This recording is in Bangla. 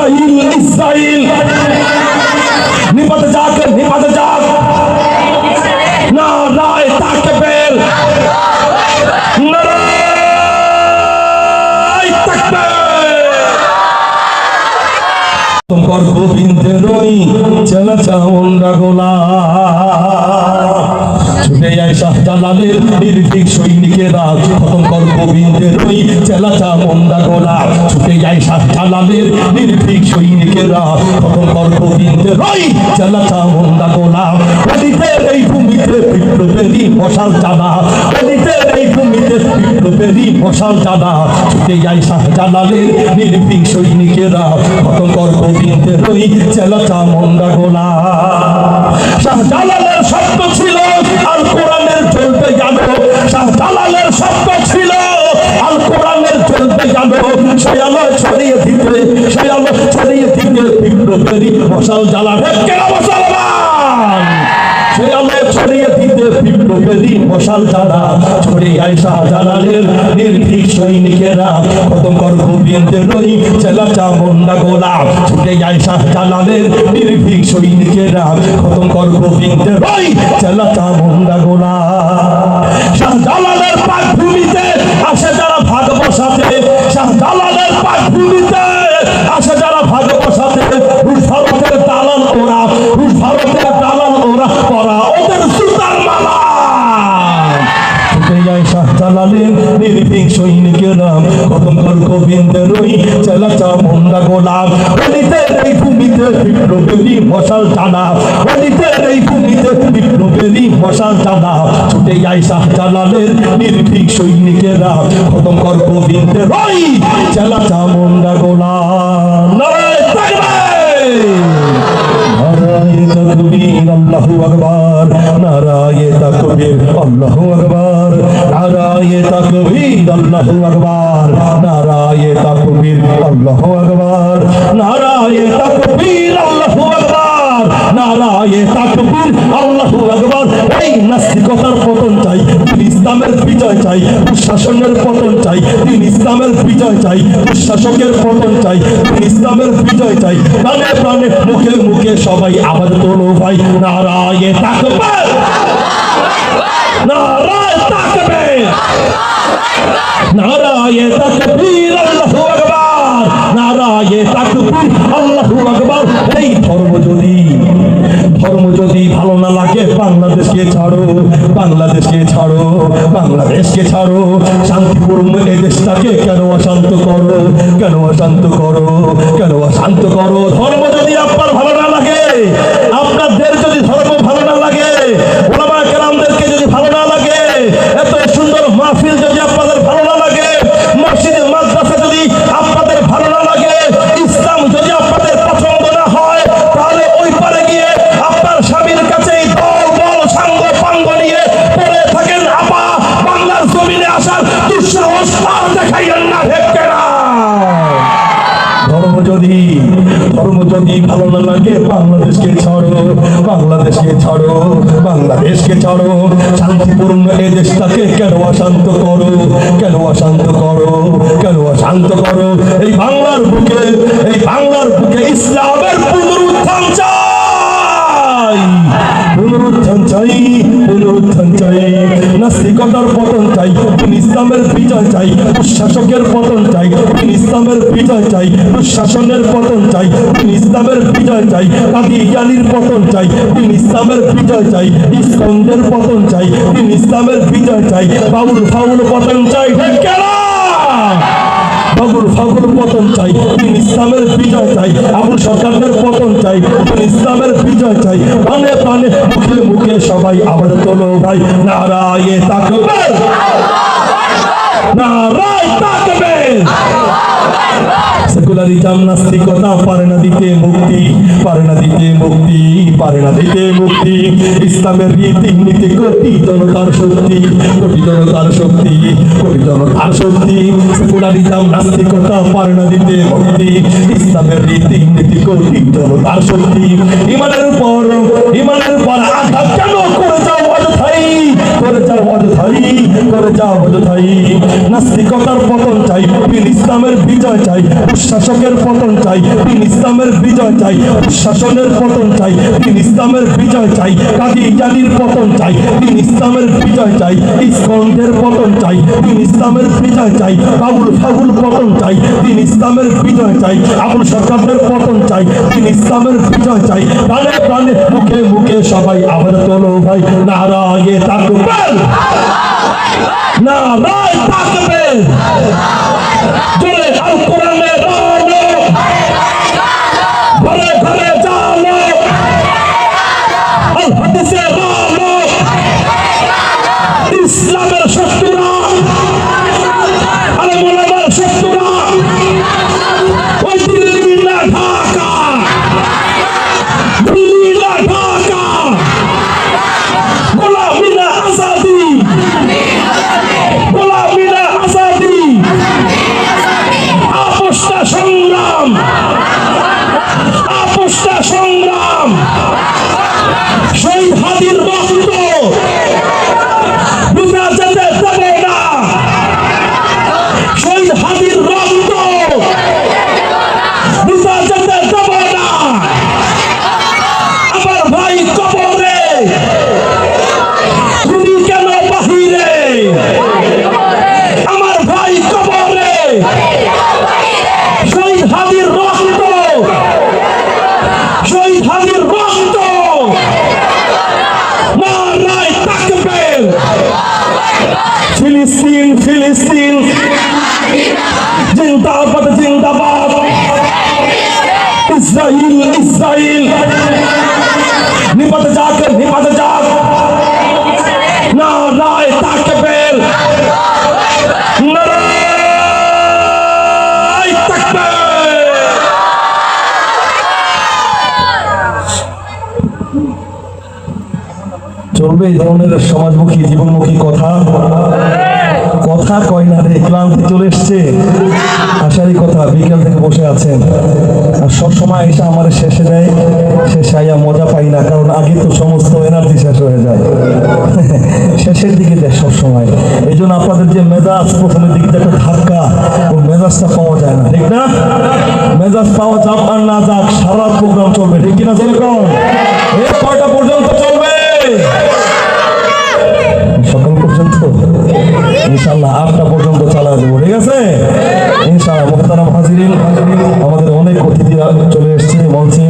ইসরাইল ইসরাইল নিপাত যাক নারায়ে তাকবীর নারায়ে তাকবীর কর গোবিন্দের ওই চেলা চামুন্ডা গোলা ছুটে যায় শাহজালালের নির্ভীক সৈনিকেরা খতম কর গোবিন্দের ওই চেলা চামুন্ডা গোলা ছুটে যায় শাহজালালের নির্ভীক সৈনিকেরা খতম কর গোবিন্দের ওই চেলা চামুন্ডা গোলা অতীতের এই ভূমিতে বিপ্লবেরই মশাল জানা অতীতের এই ভূমিতে বিপ্লবেরই মশাল জানা ছুটে যায় শাহজালালের নির্ভীক সৈনিকেরা খতম কর গোবিন্দের ওই চেলা চামুন্ডা গোলা শাহজালালের স্বপ্ন ছিল আল কোরআনের চলতে জানো শাহজালালের স্বপ্ন ছিল আল কোরআনের চলতে জানো সেই আলো ছড়িয়ে দিতে বিপ্লবেরই মশাল জ্বালা কেন মুসলমান সেই আলো ছড়িয়ে দিতে বিপ্লবেরই মশাল জ্বালা ছড়িয়ে যায় শাহজালালের নির্ভীক সৈনিকেরা খতম কর গোবিন্দের ওই চেলা চামুন্ডা গোলা ছুটে যায় শাহজালালের নির্ভীক সৈনিকেরা খতম কর গোবিন্দের ওই চেলা চামুন্ডা গোলা শাহজালালের পাকভূমিতে আসে যারা ভাগ বসাতে শাহজালালের পাকভূমিতে আসে যারা ভাগ বসাতে রুশ ভারতের দালাল ওরা পরা ওদের সুতার মালা ছুটে যায় শাহজালালের নির্ভীক সৈনিকেরা খতম কর গোবিন্দের ওই চেলা চামুন্ডা গোলা অতীতের এই ভূমিতে বিপ্লবেরই মশাল জানা অতীতের এই ভূমিতে বিপ্লবেরই মশাল জানা ছুটে যায় শাহজালালের নির্ভীক সৈনিকেরা খতম কর গোবিন্দের ওই চেলা চামুন্ডা গোলা নারায়ে তাকবীর নারায়ে তাকবীর আল্লাহু আকবার নারায়ে তাকবীর আল্লাহু আকবার নারায়ে তাকবীর আল্লাহু আকবার নারায়ে তাকবীর আল্লাহু আকবার নারায়ে তাকবীর আল্লাহু আকবার নারায়ে তাকবীর আল্লাহু আকবার এই নাস্তিকতার পতন চাই ইসলামের বিজয় চাই শাসনের পতন চাই ইসলামের বিজয় চাই শাসকের পতন চাই ইসলামের বিজয় চাই প্রাণে প্রাণে মুখে মুখে সবাই আবার তোলো ভাই নারায়ে তাকবীর নারায়ে তাকবীর নারায়ে তাকবীর আল্লাহু আকবার নারায়ে তাকবীর আল্লাহু আকবার এই ধর্ম যদি ভালো না লাগে বাংলাদেশকে ছাড়ো শান্তিপূর্ণ এই দেশটাকে কেন অশান্ত করো ধর্ম যদি আপনার ভালো না লাগে আপনাদের যদি ধর্ম ভালো না লাগে ওলামায়ে কেরামদেরকে যদি ভালো না লাগে এত সুন্দর মাহফিল যদি আপনাদের ভালো না লাগে মসজিদে মাদ্রাসা যদি আপনাদের ভালো না লাগে ইসলাম যদি আপনাদের পছন্দ না হয় তাহলে ওই পারে গিয়ে আপনার স্বামীর কাছে দল সাঙ্গ পাঙ্গ নিয়ে পড়ে থাকেন আপা বাংলার জমিনে আসার দুঃসাহস আর দেখাইলেন না ধর্ম যদি ভালো না লাগে বাংলাদেশকে ছাড়ো শান্তিপূর্ণ এই দেশটাকে কেন অশান্ত করো এই বাংলার বুকে ইসলামের পুনরুত্থান চাই নাস্তিকতার পতন চাই ইসলামের বিজয় চাই শাসকের পতন চাই ইসলামের বিজয় চাই শাসনের পতন চাই ইসলামের বিজয় চাই কাদিয়ানির পতন চাই ইসলামের বিজয় চাই ইস্কন্দের পতন চাই ইসলামের বিজয় চাই বাউল ফাউল পতন চাই ফাগুল পতন চাই ইসলামের বিজয় চাই আবুল সরকারদের পতন চাই ইসলামের বিজয় চাই প্রাণে প্রাণে মুখে মুখে সবাই আবার তোলো ভাই নারায়ে তাকবীর নারায়ে তাকবীর সেকুলারিজম নাস্তিকতা পারে না দিতে মুক্তি ইসলামের রীতি নীতি কোটি জনতার শক্তি সেকুলারিজম নাস্তিকতা পারে না দিতে মুক্তি ইসলামের রীতি নীতি কোটি জনতার শক্তি ইমানের উপর আঘাত কেন করে যাও অযথাই করে যাও অযথাই, করে যাও অযথাই। নাস্তিকতার পতন চাই, দিন ইসলামের বিজয় চাই। দুঃশাসকের পতন চাই, দিন ইসলামের বিজয় চাই। দুঃশাসনের পতন চাই, দিন ইসলামের বিজয় চাই। কাজী জালির পতন চাই, দিন ইসলামের বিজয় চাই। ইসকন্দের পতন চাই, দিন ইসলামের বিজয় চাই। বাবুল ফাগুল পতন চাই, দিন ইসলামের বিজয় চাই। আবুল সরকারদের পতন চাই, দিন ইসলামের বিজয় চাই। প্রাণে প্রাণে মুখে মুখে সবাই আবার তোলো ভাই নারায়ে তাকবীর, নারায়ে তাকবীর। জোরে আল কোরআনের আলো, ঘরে ঘরে জালো, আল হাদিসের আলো। ইসলামের শত্রুরা, আলেম ওলামার শত্রুরা, ওই দিল্লি না ঢাকা, দিল্লি না ঢাকা, গোলামি না আজাদি, গোলামি না আজাদি। আপোষটা সংগ্রাম, আপোষটা সংগ্রাম। শহীদ হাদির রক্ত বুঝা যেতে দেব না, শহীদ হাদির রক্ত বুঝা যেতে দেব না। আমার ভাই কবরে, তুমি কেন বাহিরে? আমার ভাই কবরে, শহীদ হাদির রক্ত, শহীদ হাদির রক্ত। নারায়ে তাকবীর। ফিলিস্তিন, ফিলিস্তিন জিন্দাবাদ, জিন্দাবাদ। ইসরাইল, ইসরাইল নিপাত যাক, নিপাত যাক। নারায়ে তাকবীর, নারায়ে তাকবীর। চলবে এই ধরনের সমাজমুখী জীবনমুখী কথা? কথা কয় না রে, ক্লান্তি চলে এসছে। আশারই কথা, বিকেল থেকে বসে আছেন আর সব সময় এসে আমার শেষে দেয়, শেষে আইয়া মজা পাই না, কারণ আগে তো সমস্ত এনার্জি শেষ হয়ে যায়। শেষের দিকে দেয় সব সময়। এই জন্য আপনাদের যে মেজাজ প্রথমের দিকে একটা ধাক্কা, ওই মেজাজটা পাওয়া যায় না, ঠিক না? মেজাজ পাওয়া যাক আর না যাক, সারা প্রোগ্রাম চলবে, ঠিক কিনা? চলে কম কয়টা পর্যন্ত চলবে? সকাল পর্যন্ত ইনশাআল্লাহ 8টা পর্যন্ত চালা দেবো, ঠিক আছে ইনশাআল্লাহ। মুহতারাম হাজিরিন, আমাদের অনেক অতিথিরা চলে এসেছে মঞ্চে।